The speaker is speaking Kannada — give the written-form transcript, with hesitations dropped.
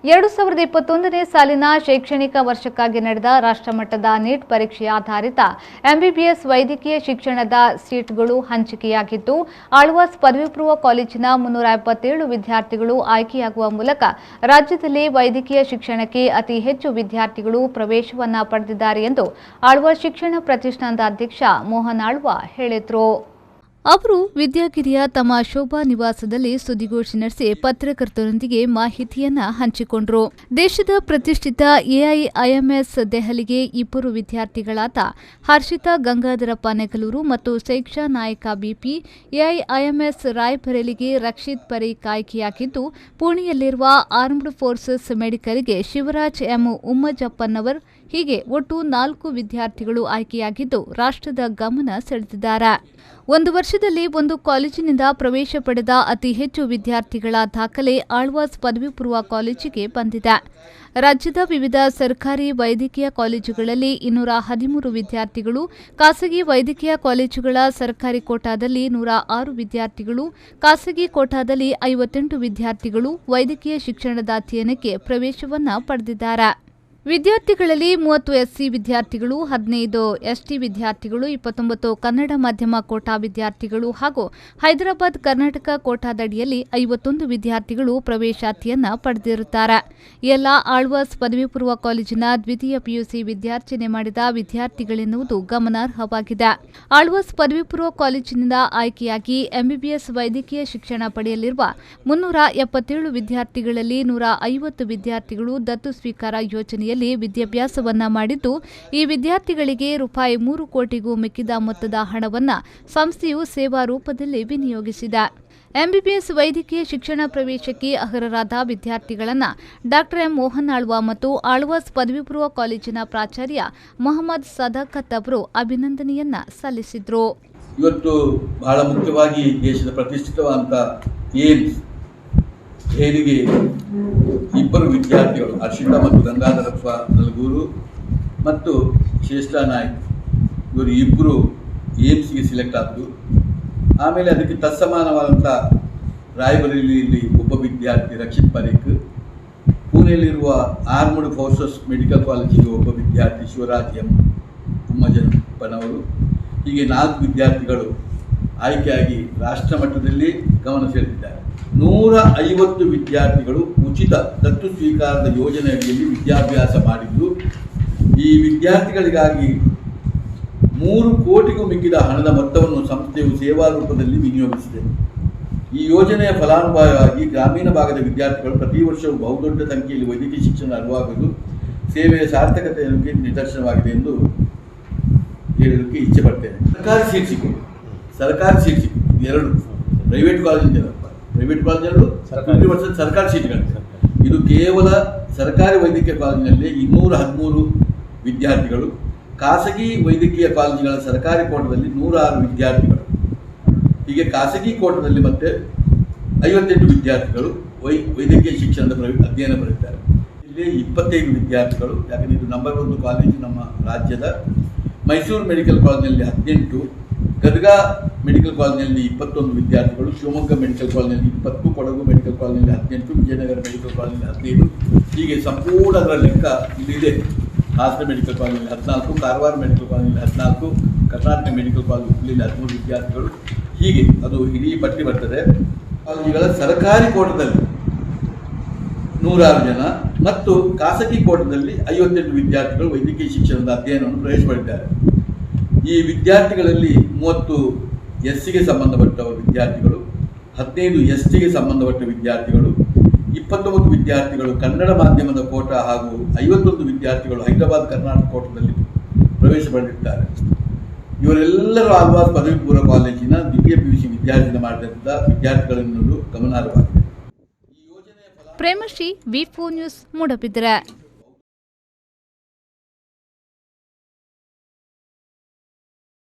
2021ನೇ ಸಾಲಿನ ಶೈಕ್ಷಣಿಕ ವರ್ಷಕ್ಕಾಗಿ ನಡೆದ ರಾಷ್ಟ್ರಮಟ್ಟದ ನೀಟ್ ಪರೀಕ್ಷೆ ಆಧಾರಿತ ಎಂಬಿಬಿಎಸ್ ವೈದ್ಯಕೀಯ ಶಿಕ್ಷಣದ ಸೀಟ್ಗಳು ಹಂಚಿಕೆಯಾಗಿದ್ದು, ಆಳ್ವಾಸ್ ಪದವಿ ಪೂರ್ವ ಕಾಲೇಜಿನ 357 ವಿದ್ಯಾರ್ಥಿಗಳು ಆಯ್ಕೆಯಾಗುವ ಮೂಲಕ ರಾಜ್ಯದಲ್ಲಿ ವೈದ್ಯಕೀಯ ಶಿಕ್ಷಣಕ್ಕೆ ಅತಿ ಹೆಚ್ಚು ವಿದ್ಯಾರ್ಥಿಗಳು ಪ್ರವೇಶವನ್ನು ಪಡೆದಿದ್ದಾರೆ ಎಂದು ಆಳ್ವಾಸ್ ಶಿಕ್ಷಣ ಪ್ರತಿಷ್ಠಾನದ ಅಧ್ಯಕ್ಷ ಮೋಹನ್ ಆಳ್ವ ಹೇಳಿದರು. ಅವರು ವಿದ್ಯಾಗಿರಿಯ ತಮ್ಮ ಶೋಭಾ ನಿವಾಸದಲ್ಲಿ ಸುದ್ದಿಗೋಷ್ಠಿ ನಡೆಸಿ ಪತ್ರಕರ್ತರೊಂದಿಗೆ ಮಾಹಿತಿಯನ್ನ ಹಂಚಿಕೊಂಡರು. ದೇಶದ ಪ್ರತಿಷ್ಠಿತ ಎಐಐಎಂಎಸ್ ದೆಹಲಿಗೆ 2 ವಿದ್ಯಾರ್ಥಿಗಳಾದ ಹರ್ಷಿತಾ ಗಂಗಾಧರಪ್ಪ ನೆಗಲೂರು ಮತ್ತು ಸೈಕ್ಷಾ ನಾಯಕ ಬಿಪಿ, ಎಐಐಎಂಎಸ್ ರಾಯ್ಬರೇಲಿಗೆ ರಕ್ಷಿತ್ ಪರೀಕ್ ಆಯ್ಕೆಯಾಗಿದ್ದು, ಪುಣೆಯಲ್ಲಿರುವ ಆರ್ಮ್ಡ್ ಫೋರ್ಸಸ್ ಮೆಡಿಕಲ್ಗೆ ಶಿವರಾಜ್ ಎಂ ಉಮ್ಮಜಪ್ಪನವರ್ ಹೀಗೆ ಒಟ್ಟು 4 ವಿದ್ಯಾರ್ಥಿಗಳು ಆಯ್ಕೆಯಾಗಿದ್ದು, ರಾಷ್ಟ್ರದ ಗಮನ ಸೆಳೆದಿದ್ದಾರೆ. ಒಂದು ವರ್ಷದಲ್ಲಿ ಒಂದು ಕಾಲೇಜಿನಿಂದ ಪ್ರವೇಶ ಪಡೆದ ಅತಿ ಹೆಚ್ಚು ವಿದ್ಯಾರ್ಥಿಗಳ ದಾಖಲೆ ಆಳ್ವಾಸ್ ಪದವಿ ಪೂರ್ವ ಕಾಲೇಜಿಗೆ ಬಂದಿದೆ. ರಾಜ್ಯದ ವಿವಿಧ ಸರ್ಕಾರಿ ವೈದ್ಯಕೀಯ ಕಾಲೇಜುಗಳಲ್ಲಿ 213 ವಿದ್ಯಾರ್ಥಿಗಳು, ಖಾಸಗಿ ವೈದ್ಯಕೀಯ ಕಾಲೇಜುಗಳ ಸರ್ಕಾರಿ ಕೋಟಾದಲ್ಲಿ 106 ವಿದ್ಯಾರ್ಥಿಗಳು, ಖಾಸಗಿ ಕೋಟಾದಲ್ಲಿ 58 ವಿದ್ಯಾರ್ಥಿಗಳು ವೈದ್ಯಕೀಯ ಶಿಕ್ಷಣದ ಅಧ್ಯಯನಕ್ಕೆ ಪ್ರವೇಶವನ್ನು ಪಡೆದಿದ್ದಾರೆ. ವಿದ್ಯಾರ್ಥಿಗಳಲ್ಲಿ 30 ಎಸ್ಸಿ ವಿದ್ಯಾರ್ಥಿಗಳು, 15 ಎಸ್ಟಿ ವಿದ್ಯಾರ್ಥಿಗಳು, 29 ಕನ್ನಡ ಮಾಧ್ಯಮ ಕೋಟಾ ವಿದ್ಯಾರ್ಥಿಗಳು ಹಾಗೂ ಹೈದರಾಬಾದ್ ಕರ್ನಾಟಕ ಕೋಟಾದಡಿಯಲ್ಲಿ 51 ವಿದ್ಯಾರ್ಥಿಗಳು ಪ್ರವೇಶಾತಿಯನ್ನು ಪಡೆದಿರುತ್ತಾರೆ. ಎಲ್ಲ ಆಳ್ವಾಸ್ ಪದವಿ ಪೂರ್ವ ಕಾಲೇಜಿನ ದ್ವಿತೀಯ ಪಿಯುಸಿ ವಿದ್ಯಾರ್ಚನೆ ಮಾಡಿದ ವಿದ್ಯಾರ್ಥಿಗಳೆನ್ನುವುದು ಗಮನಾರ್ಹವಾಗಿದೆ. ಆಳ್ವಾಸ್ ಪದವಿ ಪೂರ್ವ ಕಾಲೇಜಿನಿಂದ ಆಯ್ಕೆಯಾಗಿ ಎಂಬಿಬಿಎಸ್ ವೈದ್ಯಕೀಯ ಶಿಕ್ಷಣ ಪಡೆಯಲಿರುವ 377 ವಿದ್ಯಾರ್ಥಿಗಳಲ್ಲಿ 150 ವಿದ್ಯಾರ್ಥಿಗಳು ದತ್ತು ಸ್ವೀಕಾರ ಯೋಜನೆಯ ವಿದ್ಯಾಭ್ಯಾಸವನ್ನ ಮಾಡಿದ್ದು, ಈ ವಿದ್ಯಾರ್ಥಿಗಳಿಗೆ ₹3 ಕೋಟಿಗೂ ಮಿಕ್ಕಿದ ಮೊತ್ತದ ಹಣವನ್ನು ಸಂಸ್ಥೆಯು ಸೇವಾ ರೂಪದಲ್ಲಿ ವಿನಿಯೋಗಿಸಿದೆ. ಎಂಬಿಬಿಎಸ್ ವೈದ್ಯಕೀಯ ಶಿಕ್ಷಣ ಪ್ರವೇಶಕ್ಕೆ ಅರ್ಹರಾದ ವಿದ್ಯಾರ್ಥಿಗಳನ್ನು ಡಾ ಎಂ ಮೋಹನ್ ಆಳ್ವ ಮತ್ತು ಆಳ್ವಾಸ್ ಪದವಿ ಪೂರ್ವ ಕಾಲೇಜಿನ ಪ್ರಾಚಾರ್ಯ ಮೊಹಮ್ಮದ್ ಸದಾಕತ್ ಅವರು ಅಭಿನಂದನೆಯನ್ನ ಸಲ್ಲಿಸಿದರು. ಇವತ್ತು ಬಹಳ ಮುಖ್ಯವಾಗಿ ದೇಶದ ಪ್ರತಿಷ್ಠಿತವಾದಂತಹ ಏಮ್ಸ್ ದೆಹಲಿಗೆ 2 ವಿದ್ಯಾರ್ಥಿಗಳು ಹರ್ಷಿತಾ ಮತ್ತು ಗಂಗಾಧರಪ್ಪ ನಲಗೂರು ಮತ್ತು ಶ್ರೇಷ್ಠ ನಾಯ್ಕ್ ಇವರು 2 ಏಮ್ಸ್ಗೆ ಸಿಲೆಕ್ಟ್ ಆದರು. ಆಮೇಲೆ ಅದಕ್ಕೆ ತತ್ಸಮಾನವಾದಂಥ ರಾಯ್ಬರೇಲಿಯಲ್ಲಿ ಒಬ್ಬ ವಿದ್ಯಾರ್ಥಿ Rakshit Pareek, ಪುಣೆಯಲ್ಲಿರುವ armed forces medical ಕಾಲೇಜಿಗೆ ಒಬ್ಬ ವಿದ್ಯಾರ್ಥಿ ಶಿವರಾಜ್ ಎಂ ಉಮ್ಮಜಪ್ಪನವರು, ಹೀಗೆ 4 ವಿದ್ಯಾರ್ಥಿಗಳು ಆಯ್ಕೆಯಾಗಿ ರಾಷ್ಟ್ರ ಮಟ್ಟದಲ್ಲಿ ಗಮನ ಸೆಳೆದಿದ್ದಾರೆ. 150 ವಿದ್ಯಾರ್ಥಿಗಳು ಉಚಿತ ದತ್ತು ಸ್ವೀಕಾರದ ಯೋಜನೆಯಲ್ಲಿ ವಿದ್ಯಾಭ್ಯಾಸ ಮಾಡಿದ್ದು, ಈ ವಿದ್ಯಾರ್ಥಿಗಳಿಗಾಗಿ 3 ಕೋಟಿಗೂ ಮಿಕ್ಕಿದ ಹಣದ ಮೊತ್ತವನ್ನು ಸಂಸ್ಥೆಯು ಸೇವಾ ರೂಪದಲ್ಲಿ ವಿನಿಯೋಗಿಸಿದೆ. ಈ ಯೋಜನೆಯ ಫಲಾನುಭವಿಯಾಗಿ ಗ್ರಾಮೀಣ ಭಾಗದ ವಿದ್ಯಾರ್ಥಿಗಳು ಪ್ರತಿ ವರ್ಷವೂ ಬಹುದೊಡ್ಡ ಸಂಖ್ಯೆಯಲ್ಲಿ ವೈದ್ಯಕೀಯ ಶಿಕ್ಷಣ ಅರಿವಾಗಲು ಸೇವೆಯ ಸಾರ್ಥಕತೆಗೆ ನಿದರ್ಶನವಾಗಿದೆ ಎಂದು ಹೇಳಲಿಕ್ಕೆ ಇಚ್ಛೆ ಪಡ್ತೇನೆ. ಸರ್ಕಾರಿ ಸೀಟ್ ಸಿಕ್ಕಿದೆ, 2 ಪ್ರೈವೇಟ್ ಕಾಲೇಜಿಂದ ಪ್ರೈವೇಟ್ ಕಾಲೇಜಲ್ಲೂ 50% ಸರ್ಕಾರಿ ಸೀಟ್ಗಳಿವೆ. ಇದು ಕೇವಲ ಸರ್ಕಾರಿ ವೈದ್ಯಕೀಯ ಕಾಲೇಜಿನಲ್ಲಿ 213 ವಿದ್ಯಾರ್ಥಿಗಳು, ಖಾಸಗಿ ವೈದ್ಯಕೀಯ ಕಾಲೇಜುಗಳ ಸರ್ಕಾರಿ ಕೋಟದಲ್ಲಿ 106 ವಿದ್ಯಾರ್ಥಿಗಳು, ಹೀಗೆ ಖಾಸಗಿ ಕೋಟದಲ್ಲಿ ಮತ್ತೆ 58 ವಿದ್ಯಾರ್ಥಿಗಳು ವೈದ್ಯಕೀಯ ಶಿಕ್ಷಣದ ಅಧ್ಯಯನ ಬರೆದಿದ್ದಾರೆ. ಇಲ್ಲಿ 25 ವಿದ್ಯಾರ್ಥಿಗಳು, ಯಾಕಂದರೆ ಇದು ನಂಬರ್ 1 ಕಾಲೇಜು ನಮ್ಮ ರಾಜ್ಯದ. ಮೈಸೂರು ಮೆಡಿಕಲ್ ಕಾಲೇಜಿನಲ್ಲಿ 18, ಗದಗ ಮೆಡಿಕಲ್ ಕಾಲೇಜಿನಲ್ಲಿ 21 ವಿದ್ಯಾರ್ಥಿಗಳು, ಶಿವಮೊಗ್ಗ ಮೆಡಿಕಲ್ ಕಾಲೇಜಿನಲ್ಲಿ 20, ಕೊಡಗು ಮೆಡಿಕಲ್ ಕಾಲೇಜಿನಲ್ಲಿ 18, ವಿಜಯನಗರ ಮೆಡಿಕಲ್ ಕಾಲೇಜಿನಲ್ಲಿ 15, ಹೀಗೆ ಸಂಪೂರ್ಣ ಅದರ ಲೆಕ್ಕ ಇಲ್ಲಿದೆ. ಹಾಸನ ಮೆಡಿಕಲ್ ಕಾಲೇಜಿನಲ್ಲಿ 14, ಕಾರವಾರ ಮೆಡಿಕಲ್ ಕಾಲೇಜಿನಲ್ಲಿ 14, ಕರ್ನಾಟಕ ಮೆಡಿಕಲ್ ಕಾಲೇಜ್ ಹುಬ್ಬಳ್ಳಿಯಲ್ಲಿ 13 ವಿದ್ಯಾರ್ಥಿಗಳು, ಹೀಗೆ ಅದು ಇಡೀ ಪಟ್ಟಿ ಬರ್ತದೆ. ಕಾಲೇಜುಗಳ ಸರ್ಕಾರಿ ಕೋಟದಲ್ಲಿ 106 ಜನ ಮತ್ತು ಖಾಸಗಿ ಕೋಟದಲ್ಲಿ 58 ವಿದ್ಯಾರ್ಥಿಗಳು ವೈದ್ಯಕೀಯ ಶಿಕ್ಷಣದ ಅಧ್ಯಯನವನ್ನು ಪ್ರವೇಶ ಪಡೆದಿದ್ದಾರೆ. ಈ ವಿದ್ಯಾರ್ಥಿಗಳಲ್ಲಿ 30 ಎಸ್ಸಿಗೆ ಸಂಬಂಧಪಟ್ಟ ವಿದ್ಯಾರ್ಥಿಗಳು, 15 ಎಸ್ಟಿಗೆ ಸಂಬಂಧಪಟ್ಟ ವಿದ್ಯಾರ್ಥಿಗಳು, 29 ವಿದ್ಯಾರ್ಥಿಗಳು ಕನ್ನಡ ಮಾಧ್ಯಮದ ಕೋಟ ಹಾಗೂ 51 ವಿದ್ಯಾರ್ಥಿಗಳು ಹೈದರಾಬಾದ್ ಕರ್ನಾಟಕ ಕೋಟದಲ್ಲಿ ಪ್ರವೇಶ ಪಡೆದಿದ್ದಾರೆ. ಇವರೆಲ್ಲರೂ ಆಳ್ವಾಸ್ ಪದವಿ ಪೂರ್ವ ಕಾಲೇಜಿನ ದ್ವಿತೀಯ ಪಿಯುಸಿ ವಿದ್ಯಾರ್ಜನೆ ಮಾಡಿದಂಥ ವಿದ್ಯಾರ್ಥಿಗಳೆನ್ನುವುದು ಗಮನಾರ್ಹವಾಗಿದೆ. ಪ್ರೇಮಶ್ರೀ, ವಿ4 ನ್ಯೂಸ್, ಮೂಡಬಿದಿರೆ.